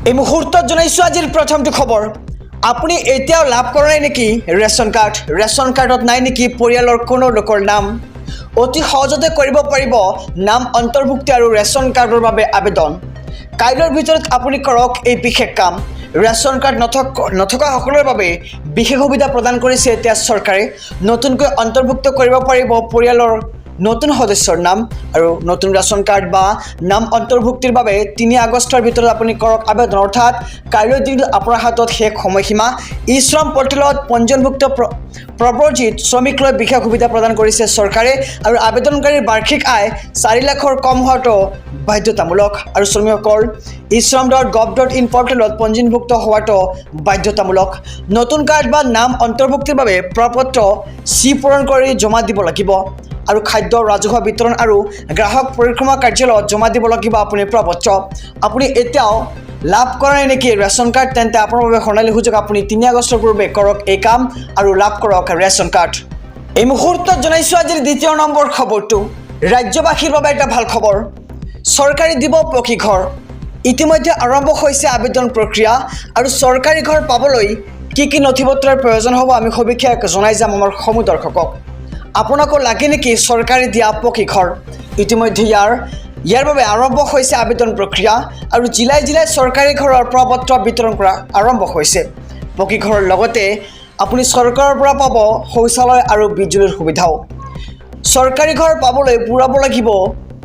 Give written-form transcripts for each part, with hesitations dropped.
এই মুহূৰ্তত জনাইছো আজিৰ প্ৰথমটো খবৰ আপুনি এতিয়াও লাভ কৰা নাই নেকি ৰেচন কাৰ্ডত নাই নেকি পৰিয়ালৰ কোনো লোকৰ নাম অতি সহজতে কৰিব পাৰিব নাম অন্তৰ্ভুক্তি আৰু ৰেচন কাৰ্ডৰ বাবে আবেদন কাইলৰ ভিতৰত আপুনি কৰক এই বিশেষ কাম ৰেচন কাৰ্ড নথকা সকলৰ বাবে বিশেষ সুবিধা প্ৰদান কৰিছে এতিয়া চৰকাৰে নতুনকৈ অন্তৰ্ভুক্ত কৰিব পাৰিব পৰিয়ালৰ নতুন সদস্যৰ নাম আৰু নতুন ৰেচন কাৰ্ড বা নাম অন্তৰ্ভুক্তিৰ বাবে ৩ আগষ্টৰ ভিতৰত আপুনি কৰক আবেদন অৰ্থাৎ কাইলৈ দিনটো আপোনাৰ হাতত শেষ সময়সীমা ই শ্ৰম পৰ্টেলত পঞ্জীয়নভুক্ত প্ৰব্ৰজিত শ্ৰমিকলৈ বিশেষ সুবিধা প্ৰদান কৰিছে চৰকাৰে আৰু আবেদনকাৰীৰ বাৰ্ষিক আয় ৪ লাখৰ কম হোৱাটো বাধ্যতামূলক আৰু শ্ৰমিকসকল isram.gov.in পৰ্টেলত পঞ্জীয়নভুক্ত হোৱাটো বাধ্যতামূলক নতুন কাৰ্ড বা নাম অন্তৰ্ভুক্তিৰ বাবে প্ৰপত্ৰ চি পূৰণ কৰি জমা দিব লাগিব আৰু খাদ্য ৰাজহুৱা বিতৰণ আৰু গ্ৰাহক পৰিক্ৰমা কাৰ্যালয়ত জমা দিব লাগিব আপুনি প্ৰপত্ৰ আপুনি এতিয়াও লাভ কৰা নাই নেকি ৰেচন কাৰ্ড তেন্তে আপোনাৰ বাবে সোণালী সুযোগ আপুনি ৩ আগষ্টৰ পূৰ্বে কৰক এই কাম আৰু লাভ কৰক ৰেচন কাৰ্ড এই মুহূৰ্তত জনাইছো আজিৰ দ্বিতীয় নম্বৰ খবৰটো ৰাজ্যবাসীৰ বাবে এটা ভাল খবৰ চৰকাৰী দিব পকী ঘৰ ইতিমধ্যে আৰম্ভ হৈছে আবেদন প্ৰক্ৰিয়া আৰু চৰকাৰী ঘৰ পাবলৈ কি নথিপত্ৰৰ প্ৰয়োজন হ'ব আমি সবিশেষ জনাই যাম আমাৰ সমূহ দৰ্শকক আপোনাকো লাগে নেকি চৰকাৰে দিয়া পকী ঘৰ ইতিমধ্যে ইয়াৰ বাবে আৰম্ভ হৈছে আবেদন প্ৰক্ৰিয়া আৰু জিলাই চৰকাৰী ঘৰৰ প্ৰপত্ৰ বিতৰণ কৰা আৰম্ভ হৈছে পকী ঘৰৰ লগতে আপুনি চৰকাৰৰ পৰা পাব শৌচালয় আৰু বিজুলীৰ সুবিধাও চৰকাৰী ঘৰ পাবলৈ পূৰাব লাগিব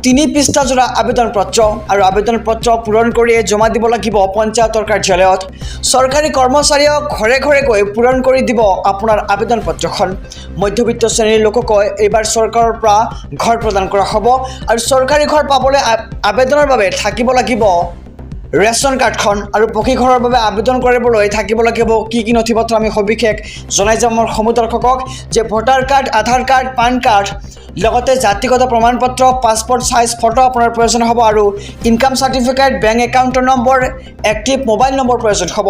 ৩ পৃষ্ঠাজোৰা আবেদন পত্ৰ আৰু আবেদন পত্ৰ পূৰণ কৰি জমা দিব লাগিব পঞ্চায়তৰ কাৰ্যালয়ত চৰকাৰী কৰ্মচাৰীয়ে ঘৰে গৈ পূৰণ কৰি দিব আপোনাৰ আবেদন পত্ৰখন মধ্যবিত্ত শ্ৰেণীৰ লোকক এইবাৰ চৰকাৰৰ পৰা ঘৰ প্ৰদান কৰা হ'ব আৰু চৰকাৰী ঘৰ পাবলৈ আবেদনৰ বাবে থাকিব লাগিব ৰেচন কাৰ্ডখন আৰু পকী ঘৰৰ বাবে আবেদন কৰিবলৈ থাকিব লাগিব কি নথিপত্ৰ আমি সবিশেষ জনাই যাম আমাৰ সমূহ দৰ্শকক যে ভোটাৰ কাৰ্ড আধাৰ কাৰ্ড পান কাৰ্ড লগতে জাতিগত প্ৰমাণপত্ৰ পাছপৰ্ট সাইজ ফটো আপোনাৰ প্ৰয়োজন হ'ব আৰু ইনকাম সাৰ্টিফিকেট বেংক একাউণ্টৰ নম্বৰ এক্টিভ মোবাইল নম্বৰ প্ৰয়োজন হ'ব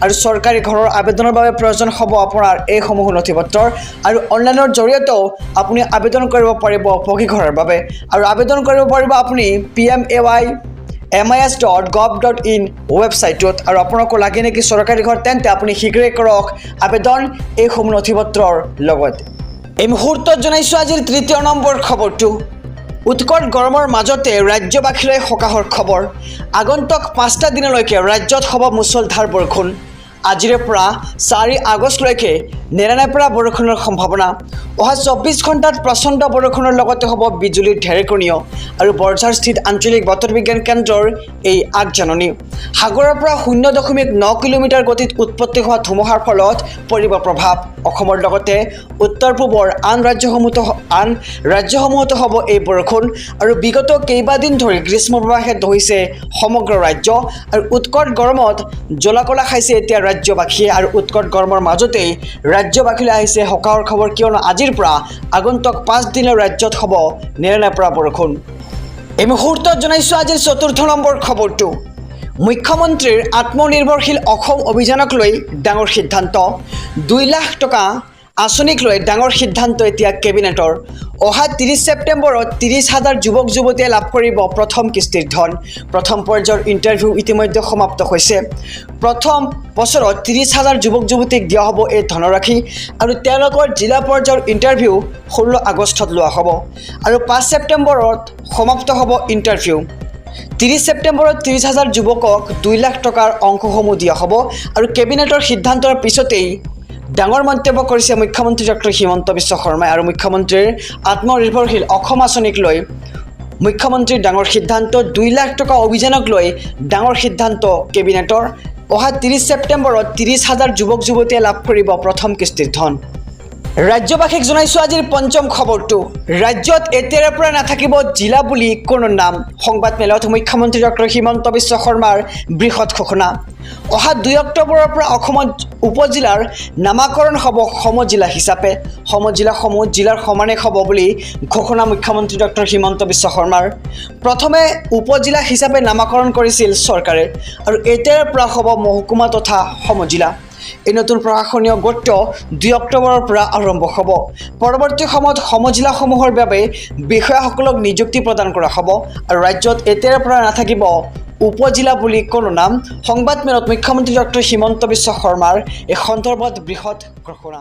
আৰু চৰকাৰী ঘৰৰ আবেদনৰ বাবে প্ৰয়োজন হ'ব আপোনাৰ এই সমূহ নথিপত্ৰৰ আৰু অনলাইনৰ জৰিয়তেও আপুনি আবেদন কৰিব পাৰিব পকী ঘৰৰ বাবে আৰু আবেদন কৰিব পাৰিব আপুনি pmay.mis.gov.in ৱেবছাইটত আৰু আপোনাকো লাগে নেকি চৰকাৰী ঘৰ তেন্তে আপুনি শীঘ্ৰে কৰক আবেদন এই সমূহ নথিপত্ৰৰ লগত এই মুহূৰ্তত জনাইছো আজিৰ তৃতীয় নম্বৰ খবৰটো উৎকট গৰমৰ মাজতে ৰাজ্যবাসীলৈ সকাহৰ খবৰ আগন্তুক 5টা দিনলৈকে ৰাজ্যত হ'ব মুছলধাৰ বৰষুণ আজিৰে পৰা 4 আগষ্টলৈকে নেৰানেপেৰা পৰা বৰষুণৰ সম্ভাৱনা অহা 24 ঘণ্টাত প্ৰচণ্ড বৰষুণৰ লগতে হ'ব বিজুলীৰ ঢেৰেকণিও আৰু বৰঝাৰস্থিত আঞ্চলিক বতৰ বিজ্ঞান কেন্দ্ৰৰ এই আগজাননী সাগৰৰ পৰা 0.9 কিলোমিটাৰ গতিত উৎপত্তি হোৱা ধুমুহাৰ ফলত পৰিব প্ৰভাৱ অসমৰ লগতে উত্তৰ পূবৰ আন ৰাজ্যসমূহতো হ'ব এই বৰষুণ আৰু বিগত কেইবাদিন ধৰি গ্ৰীষ্ম প্ৰৱাহে ধৰিছে সমগ্ৰ ৰাজ্য আৰু উৎকট গৰমত জ্বলা-কলা খাইছে এতিয়া ৰাজ্যবাসীয়ে আৰু উৎকট গৰমৰ মাজতেই ৰাজ্যবাসীলৈ আহিছে সকাহৰ খবৰ কিয়নো আজিৰ পৰা আগন্তুক 5 দিনৰ ৰাজ্যত হ'ব নেৰানেপেৰা বৰষুণ এই মুহূৰ্তত জনাইছো আজিৰ চতুৰ্থ নম্বৰ খবৰটো মুখ্যমন্ত্ৰীৰ আত্মনিৰ্ভৰশীল অসম অভিযানক লৈ ডাঙৰ সিদ্ধান্ত 2 লাখ টকা আঁচনিক লৈ ডাঙৰ সিদ্ধান্ত এতিয়া কেবিনেটৰ অহা 30 ছেপ্টেম্বৰত 30,000 যুৱক যুৱতীয়ে লাভ কৰিব প্ৰথম কিস্তিৰ ধন প্ৰথম পৰ্যায়ৰ ইণ্টাৰভিউ ইতিমধ্যে সমাপ্ত হৈছে প্ৰথম বছৰত 30,000 যুৱক যুৱতীক দিয়া হ'ব এই ধনৰাশি আৰু তেওঁলোকৰ জিলা পৰ্যায়ৰ ইণ্টাৰভিউ 16 আগষ্টত লোৱা হ'ব আৰু 5 ছেপ্টেম্বৰত সমাপ্ত হ'ব ইণ্টাৰভিউ 30 ছেপ্টেম্বৰত 30,000 যুৱকক 2 লাখ টকাৰ অংশসমূহ দিয়া হ'ব আৰু কেবিনেটৰ সিদ্ধান্তৰ পিছতেই ডাঙৰ মন্তব্য কৰিছে মুখ্যমন্ত্ৰী ডক্টৰ হিমন্ত বিশ্ব শৰ্মাই আৰু মুখ্যমন্ত্ৰীৰ আত্মনিৰ্ভৰশীল অসম আঁচনিক লৈ মুখ্যমন্ত্ৰীৰ ডাঙৰ সিদ্ধান্ত 2 লাখ টকা অভিযানক লৈ ডাঙৰ সিদ্ধান্ত কেবিনেটৰ অহা 30 ছেপ্টেম্বৰত 30,000 যুৱক যুৱতীয়ে লাভ কৰিব প্ৰথম কিস্তিৰ ধন ৰাজ্যবাসীক জনাইছো আজিৰ পঞ্চম খবৰটো ৰাজ্যত এতিয়াৰে পৰা নাথাকিব জিলা বুলি কোনো নাম সংবাদ মেলত মুখ্যমন্ত্ৰী ডক্টৰ হিমন্ত বিশ্ব শৰ্মাৰ বৃহৎ ঘোষণা অহা 2 অক্টোবৰৰ পৰা অসমত উপজিলাৰ নামাকৰণ হ'ব সমজিলা হিচাপে সমজিলাসমূহ জিলাৰ সমানে হ'ব বুলি ঘোষণা মুখ্যমন্ত্ৰী ডক্টৰ হিমন্ত বিশ্ব শৰ্মাৰ প্ৰথমে উপজিলা হিচাপে নামাকৰণ কৰিছিল চৰকাৰে আৰু এতিয়াৰে পৰা হ'ব মহকুমা তথা সমজিলা এই নতুন প্ৰশাসনীয় গঠিত 2 অক্টোবৰৰ পৰা আৰম্ভ হ'ব পৰৱৰ্তী সময়ত সমজিলাসমূহৰ বাবে বিষয়াসকলক নিযুক্তি প্ৰদান কৰা হ'ব আৰু ৰাজ্যত এতিয়াৰে পৰা নাথাকিব উপজিলা বুলি কোনো নাম সংবাদমেলত মুখ্যমন্ত্ৰী ডক্টৰ হিমন্ত বিশ্ব শৰ্মাৰ এই সন্দৰ্ভত বৃহৎ ঘোষণা